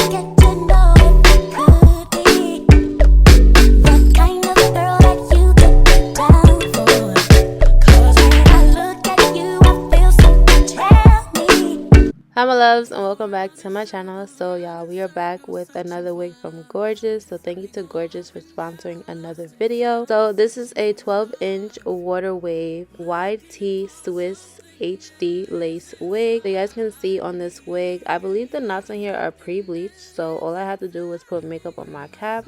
get to know if it could be the kind of girl that you could be down for. 'Cause when I look at you, I feel something tell me. Hi my loves, and welcome back to my channel. So y'all, we are back with another wig from Gorgius. So thank you to Gorgius for sponsoring another video. So this is a 12-inch water wave wide T Swiss HD lace wig. So you guys can see on this wig, I believe the knots in here are pre-bleached. So all I had to do was put makeup on my cap,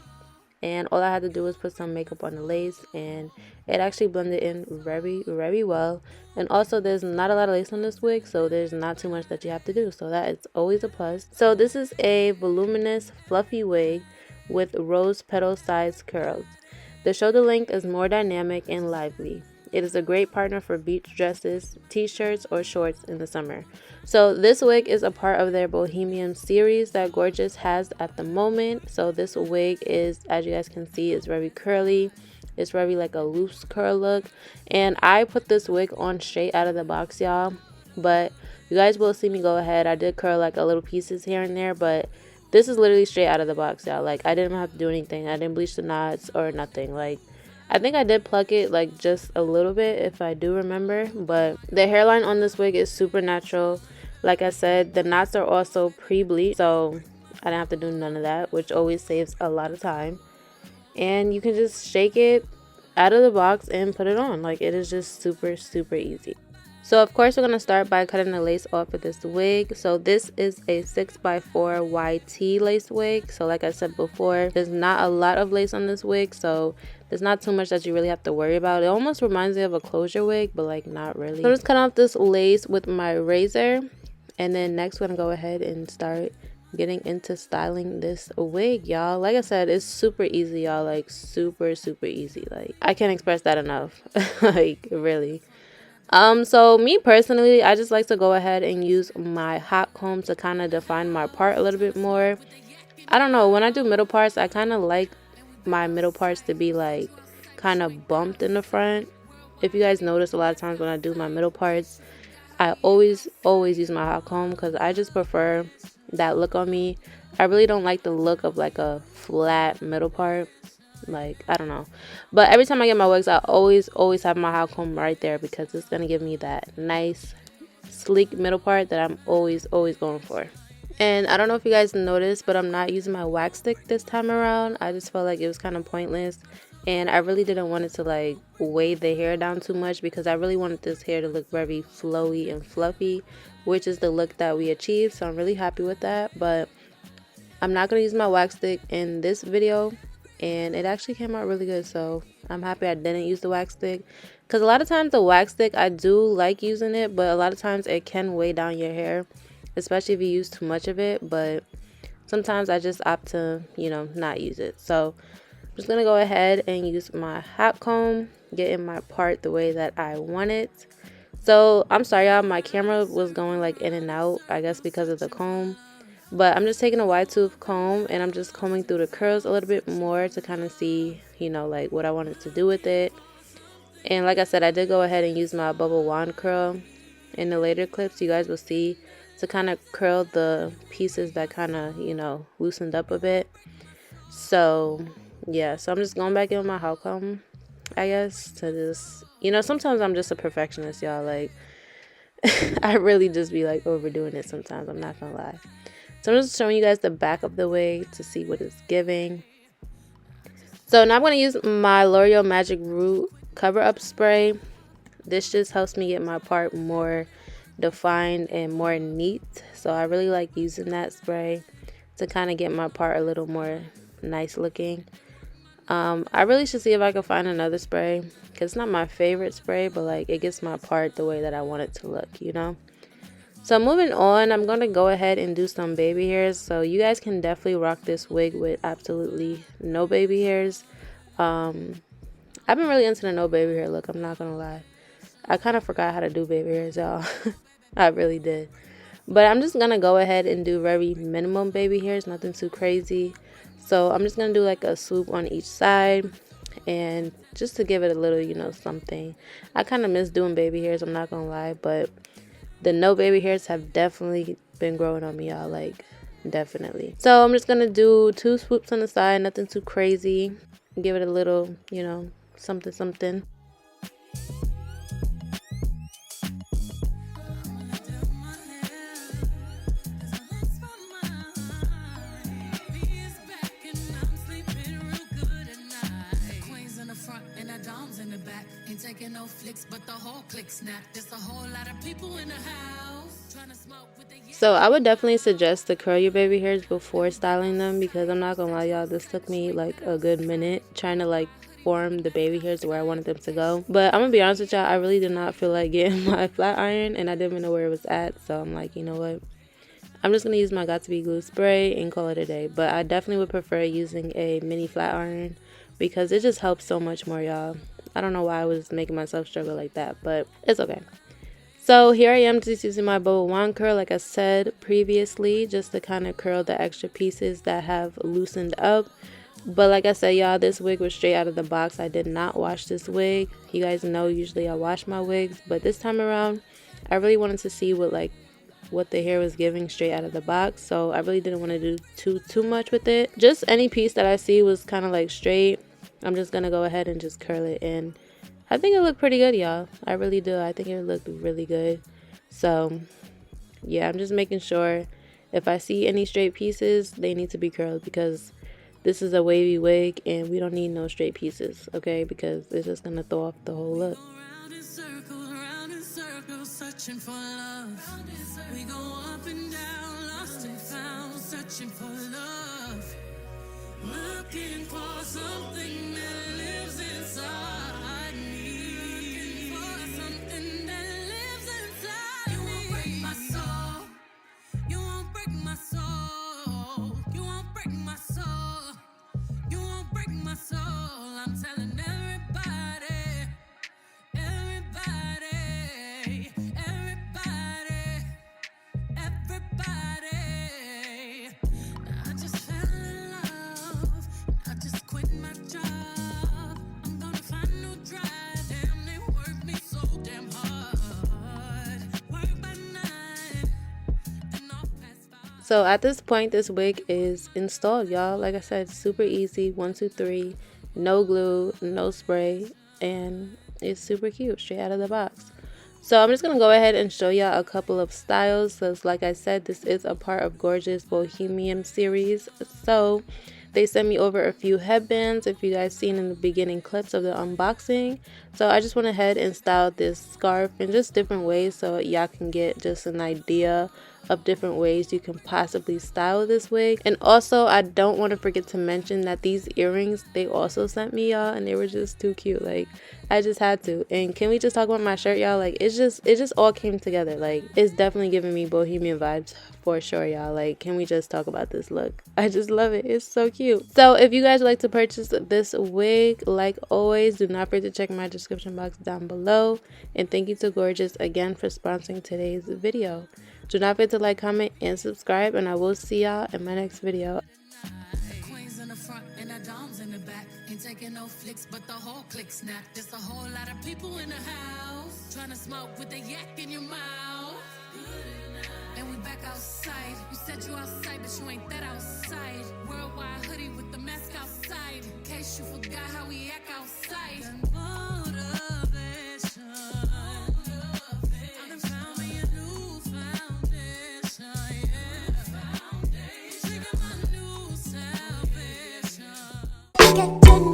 and all I had to do was put some makeup on the lace, and it actually blended in very well. And also there's not a lot of lace on this wig, so there's not too much that you have to do, so that is always a plus. So this is a voluminous fluffy wig with rose petal sized curls. The shoulder length is more dynamic and lively. It is a great partner for beach dresses, t-shirts, or shorts in the summer. So this wig is a part of their Bohemian series that Gorgius has at the moment. So this wig is, as you guys can see, is very curly. It's very like a loose curl look. And I put this wig on straight out of the box, y'all. But you guys will see me go ahead. I did curl like a little pieces here and there, but this is literally straight out of the box, y'all. Like, I didn't have to do anything. I didn't bleach the knots or nothing. Like, I think I did pluck it like just a little bit if I do remember, but the hairline on this wig is super natural. Like I said, the knots are also pre-bleached, so I didn't have to do none of that, which always saves a lot of time. And you can just shake it out of the box and put it on. Like, it is just super easy. So of course we're going to start by cutting the lace off of this wig. So this is a 6x4 YT lace wig. So like I said before, there's not a lot of lace on this wig, so there's not too much that you really have to worry about. It almost reminds me of a closure wig, but like not really. So I'm just cutting off this lace with my razor, and then next we're going to go ahead and start getting into styling this wig, y'all. Like I said, it's super easy, y'all. Like super easy. Like, I can't express that enough. Like, really. So me personally, I just like to go ahead and use my hot comb to kind of define my part a little bit more. I don't know, when I do middle parts, I kind of like my middle parts to be like kind of bumped in the front. If you guys notice, a lot of times when I do my middle parts, I always use my hot comb because I just prefer that look on me. I really don't like the look of like a flat middle part. Like, I don't know, but every time I get my wigs, I always have my hot comb right there because it's gonna give me that nice sleek middle part that I'm always going for. And I don't know if you guys noticed, but I'm not using my wax stick this time around. I just felt like it was kind of pointless, and I really didn't want it to like weigh the hair down too much because I really wanted this hair to look very flowy and fluffy, which is the look that we achieved. So I'm really happy with that, but I'm not gonna use my wax stick in this video, and it actually came out really good. So I'm happy I didn't use the wax stick, because a lot of times the wax stick, I do like using it, but a lot of times it can weigh down your hair, especially if you use too much of it. But sometimes I just opt to, you know, not use it. So I'm just gonna go ahead and use my hot comb, get in my part the way that I want it. So I'm sorry y'all, my camera was going like in and out, I guess because of the comb. But I'm just taking a wide tooth comb and I'm just combing through the curls a little bit more to kind of see, you know, like what I wanted to do with it. And like I said, I did go ahead and use my bubble wand curl in the later clips. You guys will see, to kind of curl the pieces that kind of, you know, loosened up a bit. So yeah, so I'm just going back in with my hot comb, I guess, to just, you know, sometimes I'm just a perfectionist, y'all. Like, I really just be like overdoing it sometimes, I'm not gonna lie. So I'm just showing you guys the back of the wig to see what it's giving. So now I'm going to use my L'Oreal Magic Root Cover Up Spray. This just helps me get my part more defined and more neat. So I really like using that spray to kind of get my part a little more nice looking. I really should see if I can find another spray, because it's not my favorite spray, but like it gets my part the way that I want it to look, you know. So moving on, I'm going to go ahead and do some baby hairs. So you guys can definitely rock this wig with absolutely no baby hairs. I've been really into the no baby hair look, I'm not going to lie. I kind of forgot how to do baby hairs, y'all. I really did. But I'm just going to go ahead and do very minimum baby hairs, nothing too crazy. So I'm just going to do like a swoop on each side, and just to give it a little, you know, something. I kind of miss doing baby hairs, I'm not going to lie, but the no baby hairs have definitely been growing on me, y'all. Like, definitely. So I'm just gonna do 2 swoops on the side, nothing too crazy. Give it a little, you know, something something. So I would definitely suggest to curl your baby hairs before styling them, because I'm not gonna lie y'all, this took me like a good minute trying to like form the baby hairs where I wanted them to go. But I'm gonna be honest with y'all, I really did not feel like getting my flat iron, and I didn't even know where it was at. So I'm like, you know what, I'm just gonna use my Got To Be glue spray and call it a day. But I definitely would prefer using a mini flat iron because it just helps so much more, y'all. I don't know why I was making myself struggle like that, but it's okay. So here I am just using my bubble wand curl, like I said previously, just to kind of curl the extra pieces that have loosened up. But like I said, y'all, this wig was straight out of the box. I did not wash this wig. You guys know usually I wash my wigs, but this time around I really wanted to see what the hair was giving straight out of the box. So I really didn't want to do too much with it. Just any piece that I see was kind of like straight, I'm just gonna go ahead and just curl it in. I think it looked pretty good, y'all. I really do. I think it looked really good. So yeah, I'm just making sure if I see any straight pieces, they need to be curled, because this is a wavy wig and we don't need no straight pieces, okay? Because it's just gonna throw off the whole look. Searching for love, we go up and down, lost and found, searching for love, looking for something that lives inside me, looking for something that lives inside me. You won't break my soul, you won't break my soul, you won't break my soul, you won't break my soul. I'm telling everybody, everybody. So at this point, this wig is installed, y'all. Like I said, super easy. 1, 2, 3, no glue, no spray, and it's super cute, straight out of the box. So I'm just gonna go ahead and show y'all a couple of styles. So like I said, this is a part of Gorgius Bohemian series. So they sent me over a few headbands, if you guys seen in the beginning clips of the unboxing. So I just went ahead and styled this scarf in just different ways, so y'all can get just an idea of different ways you can possibly style this wig. And also, I don't want to forget to mention that these earrings, they also sent me, y'all, and they were just too cute. Like, I just had to. And can we just talk about my shirt, y'all? Like, it just all came together. Like, it's definitely giving me Bohemian vibes for sure, y'all. Like, can we just talk about this look? I just love it. It's so cute. So if you guys would like to purchase this wig, like always, do not forget to check my description box down below. And thank you to Gorgius again for sponsoring today's video. Do not forget to like, comment, and subscribe, and I will see y'all in my next video. Queens in the front and the doms in the back. Ain't taking no flicks, but the whole click snap. There's a whole lot of people in the house trying to smoke with the yak in your mouth. And we back outside. You said you outside, but you ain't that outside. Worldwide hoodie with the mask outside. In case you forgot how we act outside. Get to